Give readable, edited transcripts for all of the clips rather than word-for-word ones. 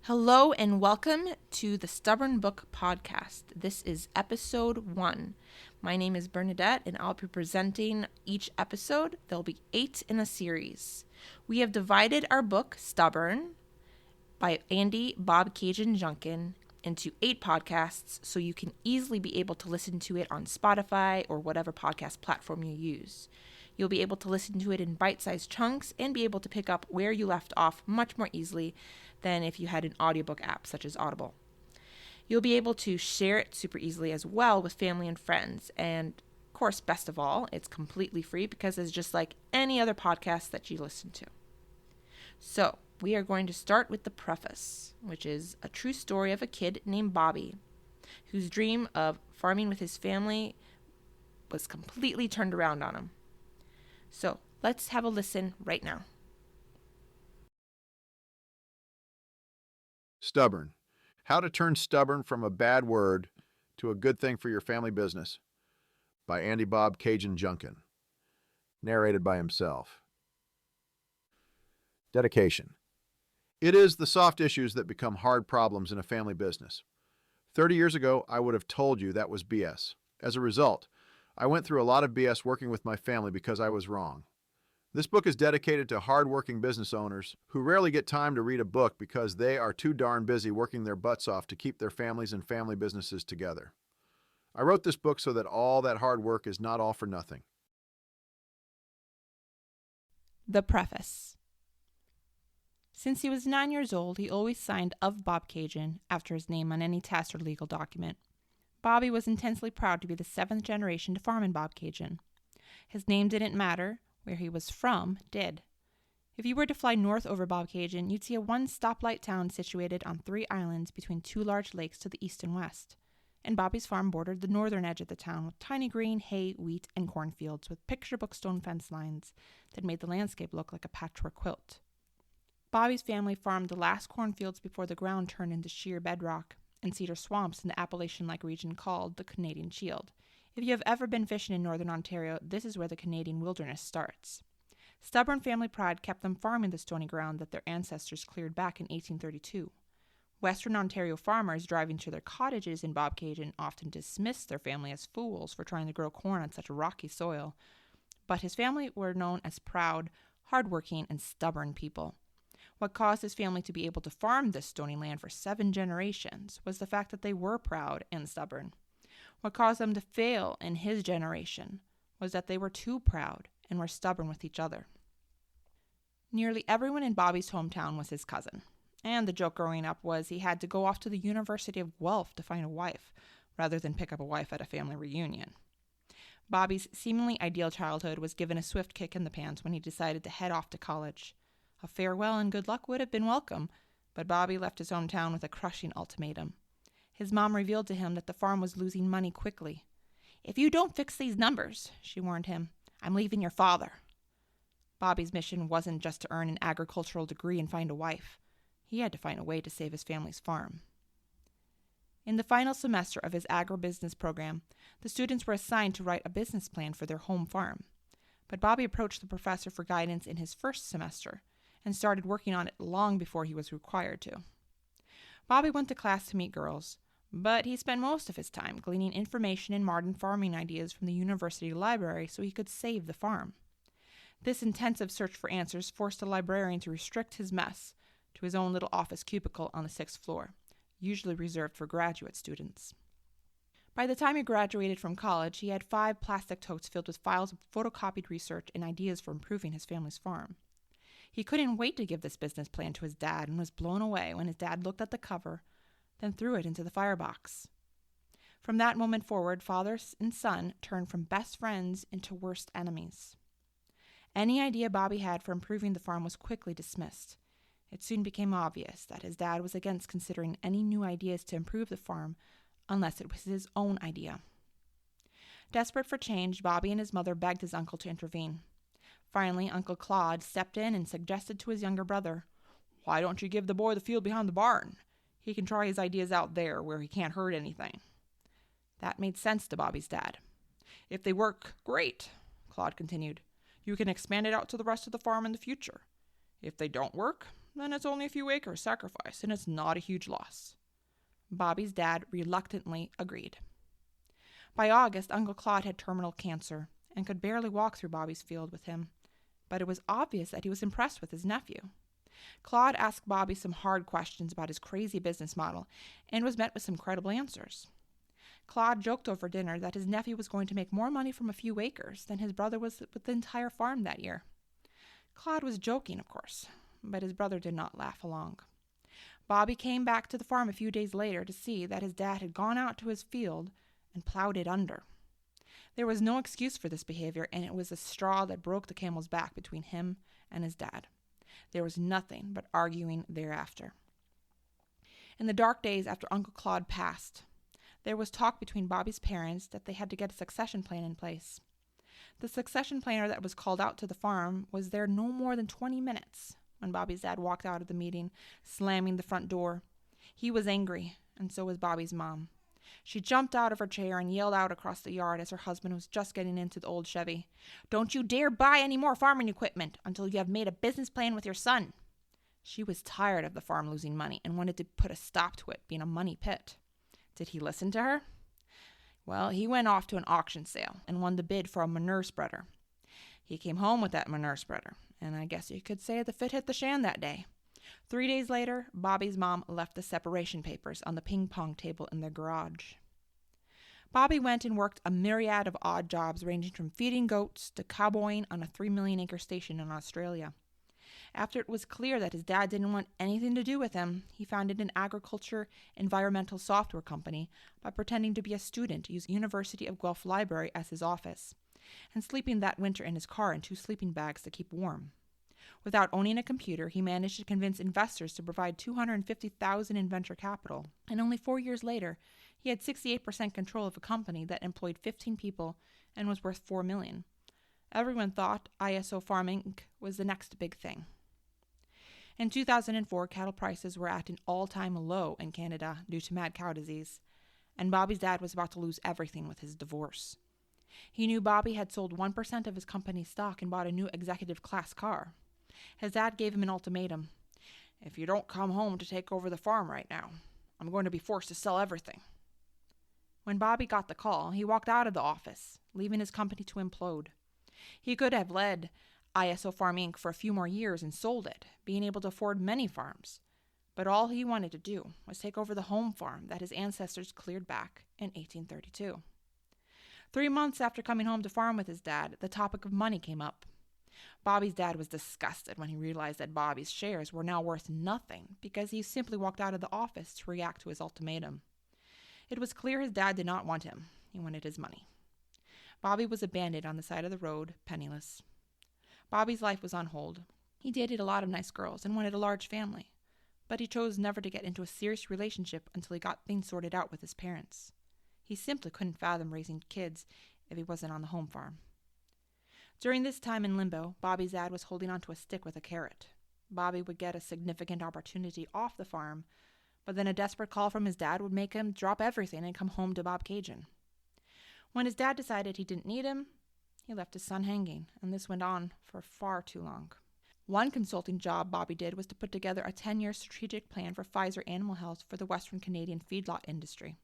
Hello and welcome to the Stubborn Book Podcast. This is episode 1. My name is Bernadette and I'll be presenting each episode. There'll be 8 in a series. We have divided our book, Stubborn, by Andy Bobcaygeon Junkin, into 8 podcasts so you can easily be able to listen to it on Spotify or whatever podcast platform you use. You'll be able to listen to it in bite-sized chunks and be able to pick up where you left off much more easily than if you had an audiobook app such as Audible. You'll be able to share it super easily as well with family and friends. And of course, best of all, it's completely free because it's just like any other podcast that you listen to. So we are going to start with the preface, which is a true story of a kid named Bobby, whose dream of farming with his family was completely turned around on him. So let's have a listen right now. Stubborn. How to turn stubborn from a bad word to a good thing for your family business by Andy Bobcaygeon Junkin. Narrated by himself. Dedication. It is the soft issues that become hard problems in a family business. 30 years ago, I would have told you that was BS. As a result, I went through a lot of BS working with my family because I was wrong. This book is dedicated to hard-working business owners who rarely get time to read a book because they are too darn busy working their butts off to keep their families and family businesses together. I wrote this book so that all that hard work is not all for nothing. The preface. Since he was 9 years old, he always signed of Bobcaygeon after his name on any test or legal document. Bobby was intensely proud to be the 7th generation to farm in Bobcaygeon. His name didn't matter. Where he was from did. If you were to fly north over Bobcaygeon, you'd see a one-stoplight town situated on 3 islands between 2 large lakes to the east and west. And Bobby's farm bordered the northern edge of the town with tiny green hay, wheat, and cornfields with picture-book stone fence lines that made the landscape look like a patchwork quilt. Bobby's family farmed the last cornfields before the ground turned into sheer bedrock and cedar swamps in the Appalachian-like region called the Canadian Shield. If you have ever been fishing in northern Ontario, this is where the Canadian wilderness starts. Stubborn family pride kept them farming the stony ground that their ancestors cleared back in 1832. Western Ontario farmers driving to their cottages in Bobcaygeon often dismissed their family as fools for trying to grow corn on such rocky soil, but his family were known as proud, hardworking, and stubborn people. What caused his family to be able to farm this stony land for 7 generations was the fact that they were proud and stubborn. What caused them to fail in his generation was that they were too proud and were stubborn with each other. Nearly everyone in Bobby's hometown was his cousin, and the joke growing up was he had to go off to the University of Guelph to find a wife, rather than pick up a wife at a family reunion. Bobby's seemingly ideal childhood was given a swift kick in the pants when he decided to head off to college. A farewell and good luck would have been welcome, but Bobby left his hometown with a crushing ultimatum. His mom revealed to him that the farm was losing money quickly. "If you don't fix these numbers," she warned him, "I'm leaving your father." Bobby's mission wasn't just to earn an agricultural degree and find a wife. He had to find a way to save his family's farm. In the final semester of his agribusiness program, the students were assigned to write a business plan for their home farm. But Bobby approached the professor for guidance in his first semester and started working on it long before he was required to. Bobby went to class to meet girls, but he spent most of his time gleaning information and modern farming ideas from the university library so he could save the farm. This intensive search for answers forced the librarian to restrict his mess to his own little office cubicle on the 6th floor, usually reserved for graduate students. By the time he graduated from college, he had 5 plastic totes filled with files of photocopied research and ideas for improving his family's farm. He couldn't wait to give this business plan to his dad and was blown away when his dad looked at the cover, then threw it into the firebox. From that moment forward, father and son turned from best friends into worst enemies. Any idea Bobby had for improving the farm was quickly dismissed. It soon became obvious that his dad was against considering any new ideas to improve the farm unless it was his own idea. Desperate for change, Bobby and his mother begged his uncle to intervene. Finally, Uncle Claude stepped in and suggested to his younger brother, "Why don't you give the boy the field behind the barn? He can try his ideas out there where he can't hurt anything." That made sense to Bobby's dad. "If they work, great," Claude continued. "You can expand it out to the rest of the farm in the future. If they don't work, then it's only a few acres sacrificed, and it's not a huge loss. Bobby's dad reluctantly agreed. By August, Uncle Claude had terminal cancer and could barely walk through Bobby's field with him, but it was obvious that he was impressed with his nephew. Claude asked Bobby some hard questions about his crazy business model and was met with some credible answers. Claude joked over dinner that his nephew was going to make more money from a few acres than his brother was with the entire farm that year. Claude was joking, of course, but his brother did not laugh along. Bobby came back to the farm a few days later to see that his dad had gone out to his field and plowed it under. There was no excuse for this behavior, and it was the straw that broke the camel's back between him and his dad. There was nothing but arguing thereafter. In the dark days after Uncle Claude passed, there was talk between Bobby's parents that they had to get a succession plan in place. The succession planner that was called out to the farm was there no more than 20 minutes when Bobby's dad walked out of the meeting, slamming the front door. He was angry, and so was Bobby's mom. She jumped out of her chair and yelled out across the yard as her husband was just getting into the old Chevy. "Don't you dare buy any more farming equipment until you have made a business plan with your son." She was tired of the farm losing money and wanted to put a stop to it being a money pit. Did he listen to her? Well, he went off to an auction sale and won the bid for a manure spreader. He came home with that manure spreader, and I guess you could say the fit hit the shan that day. 3 days later, Bobby's mom left the separation papers on the ping pong table in their garage. Bobby went and worked a myriad of odd jobs ranging from feeding goats to cowboying on a 3 million acre station in Australia. After it was clear that his dad didn't want anything to do with him, he founded an agriculture environmental software company by pretending to be a student to use University of Guelph Library as his office, and sleeping that winter in his car in 2 sleeping bags to keep warm. Without owning a computer, he managed to convince investors to provide $250,000 in venture capital, and only 4 years later, he had 68% control of a company that employed 15 people and was worth $4 million. Everyone thought ISO Farm Inc. was the next big thing. In 2004, cattle prices were at an all-time low in Canada due to mad cow disease, and Bobby's dad was about to lose everything with his divorce. He knew Bobby had sold 1% of his company's stock and bought a new executive class car. His dad gave him an ultimatum. "If you don't come home to take over the farm right now, I'm going to be forced to sell everything." When Bobby got the call, he walked out of the office, leaving his company to implode. He could have led ISO Farm Inc. for a few more years and sold it, being able to afford many farms. But all he wanted to do was take over the home farm that his ancestors cleared back in 1832. 3 months after coming home to farm with his dad, the topic of money came up. Bobby's dad was disgusted when he realized that Bobby's shares were now worth nothing because he simply walked out of the office to react to his ultimatum. It was clear his dad did not want him. He wanted his money. Bobby was abandoned on the side of the road, penniless. Bobby's life was on hold. He dated a lot of nice girls and wanted a large family, but he chose never to get into a serious relationship until he got things sorted out with his parents. He simply couldn't fathom raising kids if he wasn't on the home farm. During this time in limbo, Bobby's dad was holding onto a stick with a carrot. Bobby would get a significant opportunity off the farm, but then a desperate call from his dad would make him drop everything and come home to Bobcaygeon. When his dad decided he didn't need him, he left his son hanging, and this went on for far too long. One consulting job Bobby did was to put together a 10-year strategic plan for Pfizer Animal Health for the Western Canadian feedlot industry.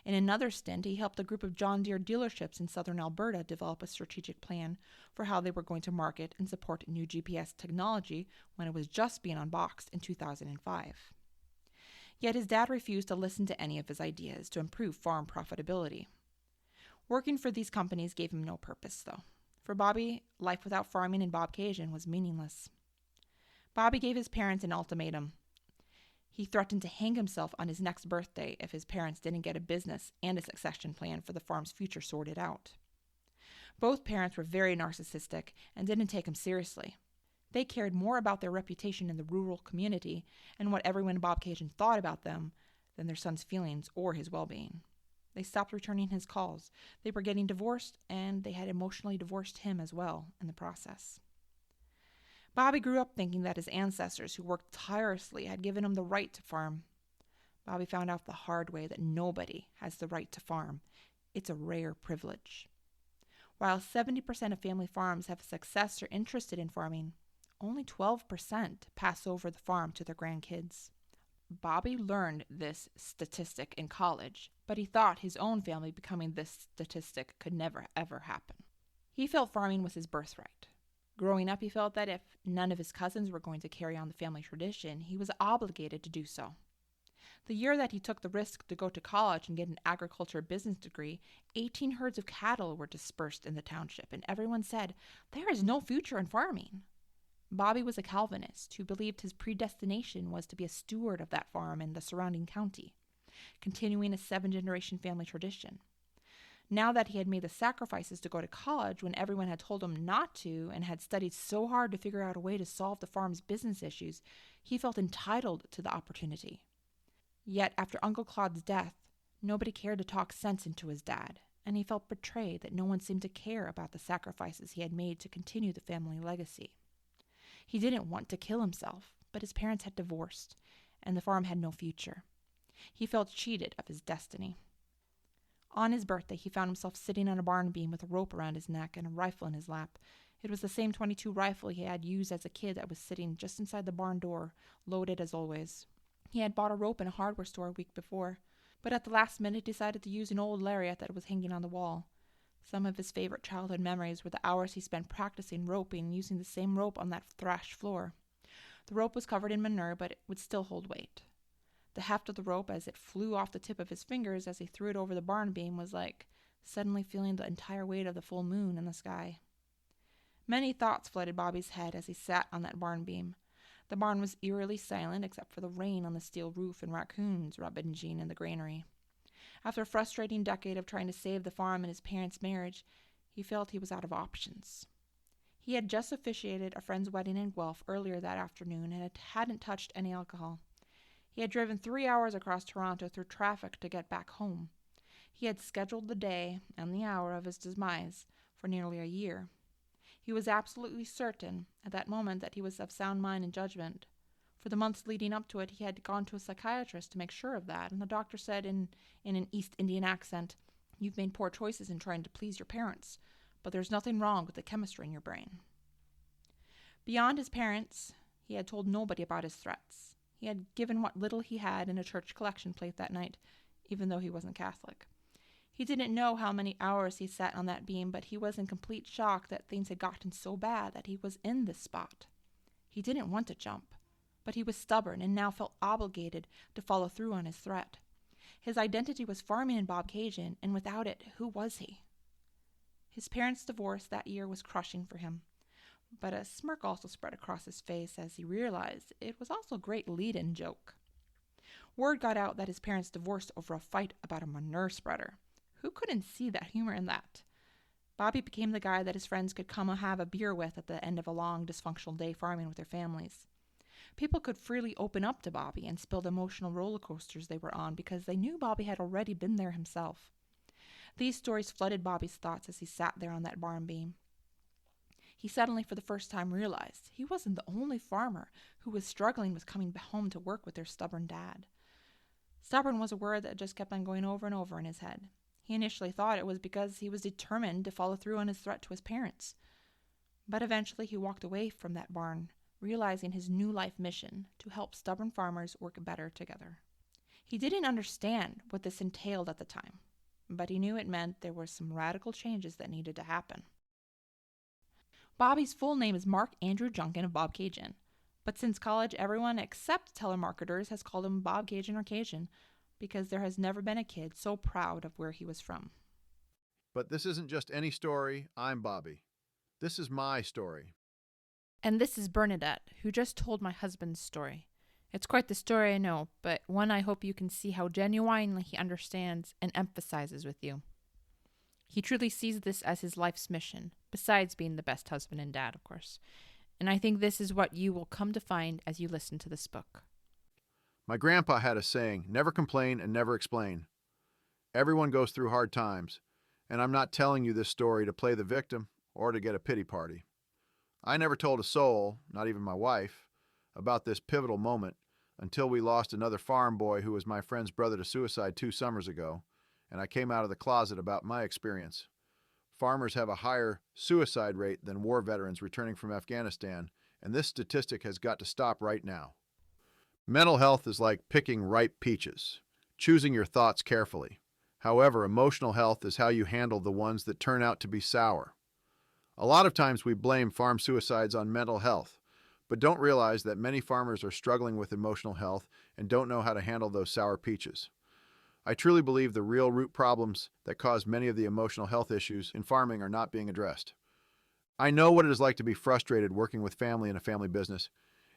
In another stint, he helped a group of John Deere dealerships in southern Alberta develop a strategic plan for how they were going to market and support new GPS technology when it was just being unboxed in 2005. Yet his dad refused to listen to any of his ideas to improve farm profitability. Working for these companies gave him no purpose, though. For Bobby, life without farming in Bobcaygeon was meaningless. Bobby gave his parents an ultimatum. He threatened to hang himself on his next birthday if his parents didn't get a business and a succession plan for the farm's future sorted out. Both parents were very narcissistic and didn't take him seriously. They cared more about their reputation in the rural community and what everyone in Bobcaygeon thought about them than their son's feelings or his well-being. They stopped returning his calls. They were getting divorced, and they had emotionally divorced him as well in the process. Bobby grew up thinking that his ancestors, who worked tirelessly, had given him the right to farm. Bobby found out the hard way that nobody has the right to farm. It's a rare privilege. While 70% of family farms have a successor interested in farming, only 12% pass over the farm to their grandkids. Bobby learned this statistic in college, but he thought his own family becoming this statistic could never ever happen. He felt farming was his birthright. Growing up, he felt that if none of his cousins were going to carry on the family tradition, he was obligated to do so. The year that he took the risk to go to college and get an agriculture business degree, 18 herds of cattle were dispersed in the township, and everyone said, "There is no future in farming." Bobby was a Calvinist who believed his predestination was to be a steward of that farm and the surrounding county, continuing a 7-generation family tradition. Now that he had made the sacrifices to go to college when everyone had told him not to and had studied so hard to figure out a way to solve the farm's business issues, he felt entitled to the opportunity. Yet after Uncle Claude's death, nobody cared to talk sense into his dad, and he felt betrayed that no one seemed to care about the sacrifices he had made to continue the family legacy. He didn't want to kill himself, but his parents had divorced, and the farm had no future. He felt cheated of his destiny. On his birthday, he found himself sitting on a barn beam with a rope around his neck and a rifle in his lap. It was the same .22 rifle he had used as a kid that was sitting just inside the barn door, loaded as always. He had bought a rope in a hardware store a week before, but at the last minute decided to use an old lariat that was hanging on the wall. Some of his favorite childhood memories were the hours he spent practicing roping and using the same rope on that thrashed floor. The rope was covered in manure, but it would still hold weight. The heft of the rope as it flew off the tip of his fingers as he threw it over the barn beam was like suddenly feeling the entire weight of the full moon in the sky. Many thoughts flooded Bobby's head as he sat on that barn beam. The barn was eerily silent except for the rain on the steel roof and raccoons rummaging in the granary. After a frustrating decade of trying to save the farm and his parents' marriage, he felt he was out of options. He had just officiated a friend's wedding in Guelph earlier that afternoon and hadn't touched any alcohol. He had driven 3 hours across Toronto through traffic to get back home. He had scheduled the day and the hour of his demise for nearly a year. He was absolutely certain at that moment that he was of sound mind and judgment. For the months leading up to it, he had gone to a psychiatrist to make sure of that, and the doctor said in an East Indian accent, "You've made poor choices in trying to please your parents, but there's nothing wrong with the chemistry in your brain." Beyond his parents, he had told nobody about his threats. He had given what little he had in a church collection plate that night, even though he wasn't Catholic. He didn't know how many hours he sat on that beam, but he was in complete shock that things had gotten so bad that he was in this spot. He didn't want to jump, but he was stubborn and now felt obligated to follow through on his threat. His identity was farming in Bobcaygeon, and without it, who was he? His parents' divorce that year was crushing for him, but a smirk also spread across his face as he realized it was also a great lead-in joke. Word got out that his parents divorced over a fight about a manure spreader. Who couldn't see that humor in that? Bobby became the guy that his friends could come and have a beer with at the end of a long, dysfunctional day farming with their families. People could freely open up to Bobby and spill the emotional roller coasters they were on because they knew Bobby had already been there himself. These stories flooded Bobby's thoughts as he sat there on that barn beam. He suddenly, for the first time, realized he wasn't the only farmer who was struggling with coming home to work with their stubborn dad. Stubborn was a word that just kept on going over and over in his head. He initially thought it was because he was determined to follow through on his threat to his parents. But eventually he walked away from that barn, realizing his new life mission to help stubborn farmers work better together. He didn't understand what this entailed at the time, but he knew it meant there were some radical changes that needed to happen. Bobby's full name is Mark Andrew Junkin of Bobcaygeon, but since college, everyone except telemarketers has called him Bobcaygeon or Cajun, because there has never been a kid so proud of where he was from. But this isn't just any story. I'm Bobby. This is my story. And this is Bernadette, who just told my husband's story. It's quite the story, I know, but one I hope you can see how genuinely he understands and emphasizes with you. He truly sees this as his life's mission, besides being the best husband and dad, of course. And I think this is what you will come to find as you listen to this book. My grandpa had a saying, never complain and never explain. Everyone goes through hard times, and I'm not telling you this story to play the victim or to get a pity party. I never told a soul, not even my wife, about this pivotal moment until we lost another farm boy who was my friend's brother to suicide 2 summers ago, and I came out of the closet about my experience. Farmers have a higher suicide rate than war veterans returning from Afghanistan, and this statistic has got to stop right now. Mental health is like picking ripe peaches, choosing your thoughts carefully. However, emotional health is how you handle the ones that turn out to be sour. A lot of times we blame farm suicides on mental health, but don't realize that many farmers are struggling with emotional health and don't know how to handle those sour peaches. I truly believe the real root problems that cause many of the emotional health issues in farming are not being addressed. I know what it is like to be frustrated working with family in a family business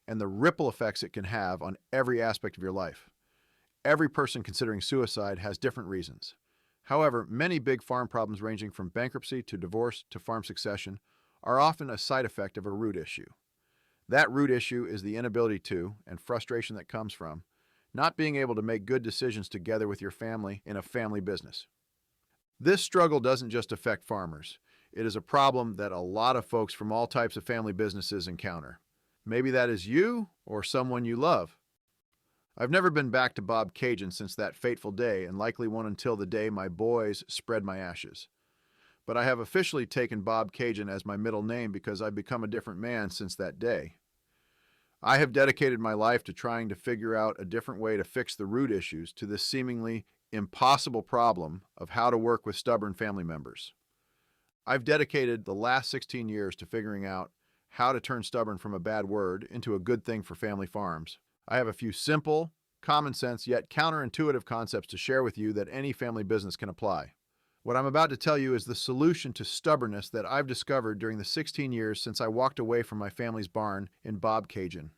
and the ripple effects it can have on every aspect of your life. Every person considering suicide has different reasons. However, many big farm problems ranging from bankruptcy to divorce to farm succession are often a side effect of a root issue. That root issue is the inability to, and frustration that comes from, not being able to make good decisions together with your family in a family business. This struggle doesn't just affect farmers. It is a problem that a lot of folks from all types of family businesses encounter. Maybe that is you or someone you love. I've never been back to Bobcaygeon since that fateful day, and likely won't until the day my boys spread my ashes. But I have officially taken Bobcaygeon as my middle name because I've become a different man since that day. I have dedicated my life to trying to figure out a different way to fix the root issues to this seemingly impossible problem of how to work with stubborn family members. I've dedicated the last 16 years to figuring out how to turn stubborn from a bad word into a good thing for family farms. I have a few simple, common sense, yet counterintuitive concepts to share with you that any family business can apply. What I'm about to tell you is the solution to stubbornness that I've discovered during the 16 years since I walked away from my family's barn in Bobcaygeon.